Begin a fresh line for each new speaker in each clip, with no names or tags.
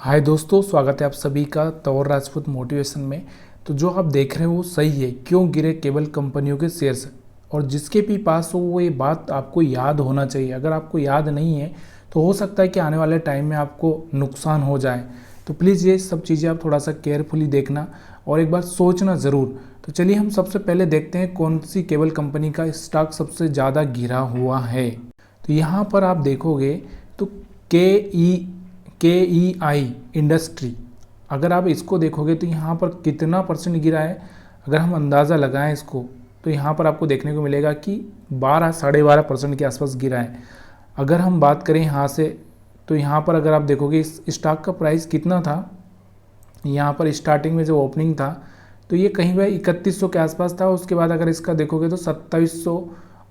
हाय दोस्तों, स्वागत है आप सभी का तौर राजपूत मोटिवेशन में। तो जो आप देख रहे हो वो सही है। क्यों गिरे केबल कंपनियों के शेयर्स, और जिसके भी पास हो वो ये बात आपको याद होना चाहिए। अगर आपको याद नहीं है तो हो सकता है कि आने वाले टाइम में आपको नुकसान हो जाए। तो प्लीज़ ये सब चीज़ें आप थोड़ा सा केयरफुली देखना और एक बार सोचना ज़रूर। तो चलिए हम सबसे पहले देखते हैं कौन सी केबल कंपनी का स्टॉक सबसे ज़्यादा गिरा हुआ है। तो यहाँ पर आप देखोगे तो KEI इंडस्ट्री, अगर आप इसको देखोगे तो यहाँ पर कितना परसेंट गिरा है। अगर हम अंदाज़ा लगाएं इसको तो यहाँ पर आपको देखने को मिलेगा कि 12-12.5% के आसपास गिरा है। अगर हम बात करें यहाँ से तो यहाँ पर अगर आप देखोगे इस स्टॉक का प्राइस कितना था, यहाँ पर स्टार्टिंग में जो ओपनिंग था तो ये कहीं पर 3100 के आसपास था। उसके बाद अगर इसका देखोगे तो 2700,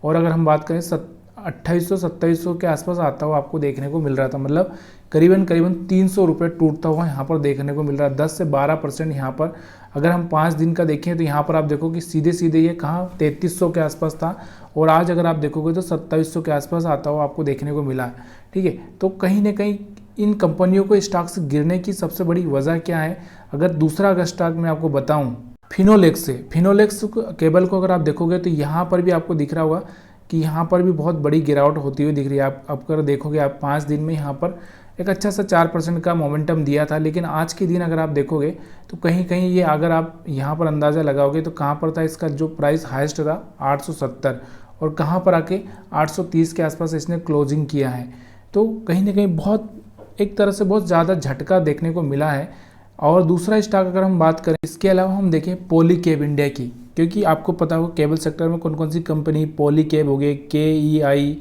और अगर हम बात करें 2800-2700 के आसपास आता हुआ आपको देखने को मिल रहा था। मतलब करीबन 300 रुपये टूटता हुआ यहाँ पर देखने को मिल रहा है। 10 से 12% यहाँ पर अगर हम 5 दिन का देखें तो यहाँ पर आप देखो कि सीधे सीधे ये कहाँ 3300 के आसपास था, और आज अगर आप देखोगे तो 2700 के आसपास आता हुआ आपको देखने को मिला है। ठीक है, तो कहीं ना कहीं इन कंपनियों को स्टॉक से गिरने की सबसे बड़ी वजह क्या है। अगर दूसरा अगर स्टॉक मैं आपको बताऊँ फिनोलेक्स से, फिनोलेक्स केबल को अगर आप देखोगे तो यहाँ पर भी आपको दिख रहा होगा कि यहाँ पर भी बहुत बड़ी गिरावट होती हुई दिख रही है। आप अगर देखोगे आप 5 दिन में यहाँ पर एक अच्छा सा 4% का मोमेंटम दिया था, लेकिन आज के दिन अगर आप देखोगे तो कहीं कहीं ये अगर आप यहाँ पर अंदाज़ा लगाओगे तो कहाँ पर था इसका जो प्राइस हाईएस्ट था 870, और कहाँ पर आके 830 के आसपास इसने क्लोजिंग किया है। तो कहीं ना कहीं बहुत एक तरह से बहुत ज़्यादा झटका देखने को मिला है। और दूसरा स्टॉक अगर हम बात करें, इसके अलावा हम देखें पॉलीकैब इंडिया की, क्योंकि आपको पता हो केबल सेक्टर में कौन कौन सी कंपनी, पॉलीकैब हो गए, KEI,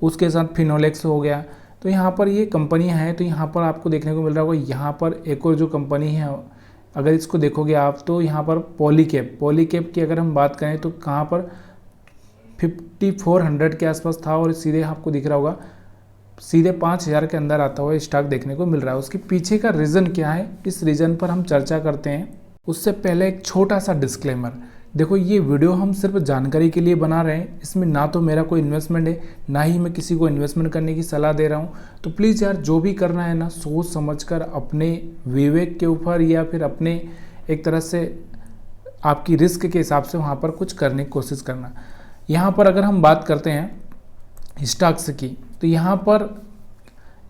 उसके साथ फिनोलेक्स हो गया। तो यहाँ पर ये कंपनियाँ हैं। तो यहाँ पर आपको देखने को मिल रहा होगा यहाँ पर एक और जो कंपनी है, अगर इसको देखोगे आप तो यहाँ पर पॉलीकैब की अगर हम बात करें तो कहाँ पर 5400 के आसपास था, और सीधे आपको दिख रहा होगा सीधे 5000 के अंदर आता हुआ स्टॉक देखने को मिल रहा है। उसके पीछे का रीज़न क्या है, इस रीज़न पर हम चर्चा करते हैं। उससे पहले एक छोटा सा डिस्क्लेमर, देखो ये वीडियो हम सिर्फ जानकारी के लिए बना रहे हैं। इसमें ना तो मेरा कोई इन्वेस्टमेंट है, ना ही मैं किसी को इन्वेस्टमेंट करने की सलाह दे रहा हूँ। तो प्लीज़ यार जो भी करना है ना, सोच समझकर अपने विवेक के ऊपर या फिर अपने एक तरह से आपकी रिस्क के हिसाब से वहाँ पर कुछ करने की कोशिश करना। यहाँ पर अगर हम बात करते हैं स्टॉक्स की, तो यहाँ पर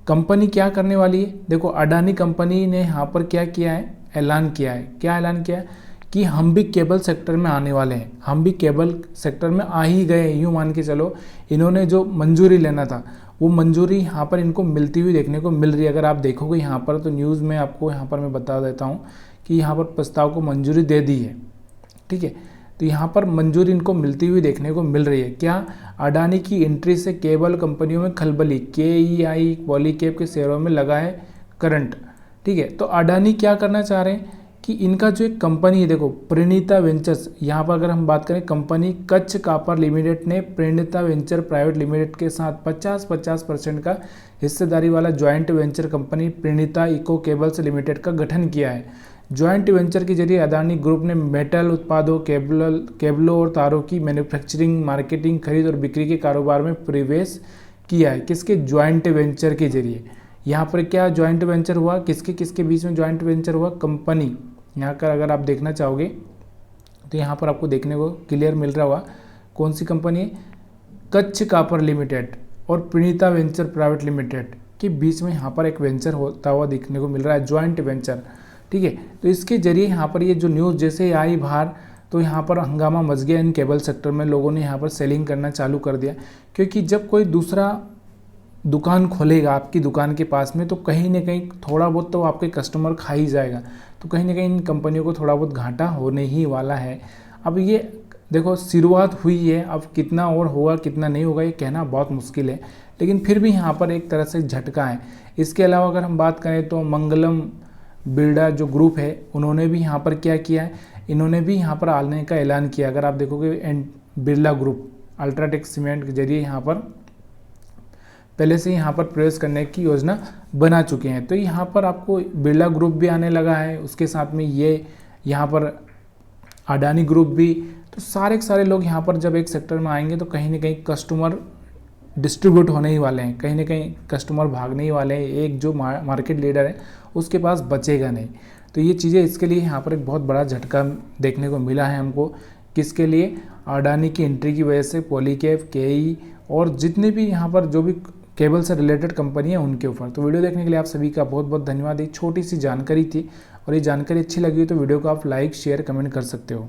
कंपनी क्या करने वाली है। देखो अडानी कंपनी ने यहाँ पर क्या किया है, ऐलान किया है। क्या ऐलान किया है कि हम भी केबल सेक्टर में आने वाले हैं। हम भी केबल सेक्टर में आ ही गए, यूँ मान के चलो। इन्होंने जो मंजूरी लेना था वो मंजूरी यहाँ पर इनको मिलती हुई देखने को मिल रही है। अगर आप देखोगे यहाँ पर तो न्यूज़ में आपको यहाँ पर मैं बता देता हूँ कि यहाँ पर प्रस्ताव को मंजूरी दे दी है। ठीक है, तो यहाँ पर मंजूरी इनको मिलती हुई देखने को मिल रही है। क्या, अडानी की एंट्री से केबल कंपनियों में खलबली, KEI पॉलीकैब के शेयरों में लगा है करंट। ठीक है, तो अडानी क्या करना चाह रहे हैं कि इनका जो एक कंपनी है, देखो प्रणीता वेंचर्स, यहाँ पर अगर हम बात करें कंपनी कच्छ कापर लिमिटेड ने प्रणीता वेंचर प्राइवेट लिमिटेड के साथ 50% का हिस्सेदारी वाला joint venture company Pranita eco cables limited का गठन किया है। ज्वाइंट वेंचर के जरिए अडानी ग्रुप ने मेटल उत्पादों, केबलों और तारों की मैन्युफैक्चरिंग, मार्केटिंग, खरीद और बिक्री के कारोबार में प्रवेश किया है। किसके, ज्वाइंट वेंचर के जरिए। यहाँ पर क्या ज्वाइंट वेंचर हुआ, किसके किसके बीच में ज्वाइंट वेंचर हुआ, कंपनी। यहाँ पर अगर आप देखना चाहोगे तो यहाँ पर आपको देखने को क्लियर मिल रहा होगा कौन सी कंपनी है, कच्छ कापर लिमिटेड और प्रणीता वेंचर प्राइवेट लिमिटेड के बीच में यहाँ पर एक वेंचर होता हुआ देखने को मिल रहा है, ज्वाइंट वेंचर। ठीक है, तो इसके जरिए यहाँ पर ये जो न्यूज़ जैसे आई बाहर तो यहाँ पर हंगामा मच गया इन केबल सेक्टर में। लोगों ने यहाँ पर सेलिंग करना चालू कर दिया, क्योंकि जब कोई दूसरा दुकान खोलेगा आपकी दुकान के पास में तो कहीं ना कहीं थोड़ा बहुत तो आपके कस्टमर खा ही जाएगा। तो कहीं ना कहीं इन कंपनियों को थोड़ा बहुत घाटा होने ही वाला है। अब ये देखो शुरुआत हुई है, अब कितना और होगा कितना नहीं होगा ये कहना बहुत मुश्किल है, लेकिन फिर भी यहाँ पर एक तरह से झटका है। इसके अलावा अगर हम बात करें तो मंगलम बिरला जो ग्रुप है उन्होंने भी यहाँ पर क्या किया है, इन्होंने भी यहाँ पर आने का ऐलान किया। अगर आप देखोगे बिरला ग्रुप अल्ट्राटेक सीमेंट के जरिए यहाँ पर पहले से यहाँ पर प्रवेश करने की योजना बना चुके हैं। तो यहाँ पर आपको बिरला ग्रुप भी आने लगा है, उसके साथ में ये यहाँ पर अडानी ग्रुप भी। तो सारे के सारे लोग यहाँ पर जब एक सेक्टर में आएंगे तो कहीं ना कहीं कस्टमर डिस्ट्रीब्यूट होने ही वाले हैं, कहीं ना कहीं कस्टमर भागने ही वाले हैं। एक जो मार्केट लीडर है उसके पास बचेगा नहीं। तो ये चीज़ें इसके लिए यहाँ पर एक बहुत बड़ा झटका देखने को मिला है हमको। किसके लिए? अडानी की एंट्री की वजह से पॉलीकैब, केई और जितने भी यहाँ पर जो भी केबल से रिलेटेड कंपनी है उनके ऊपर। तो वीडियो देखने के लिए आप सभी का बहुत बहुत धन्यवाद। एक छोटी सी जानकारी थी और ये जानकारी अच्छी लगी तो वीडियो को आप लाइक, शेयर, कमेंट कर सकते हो।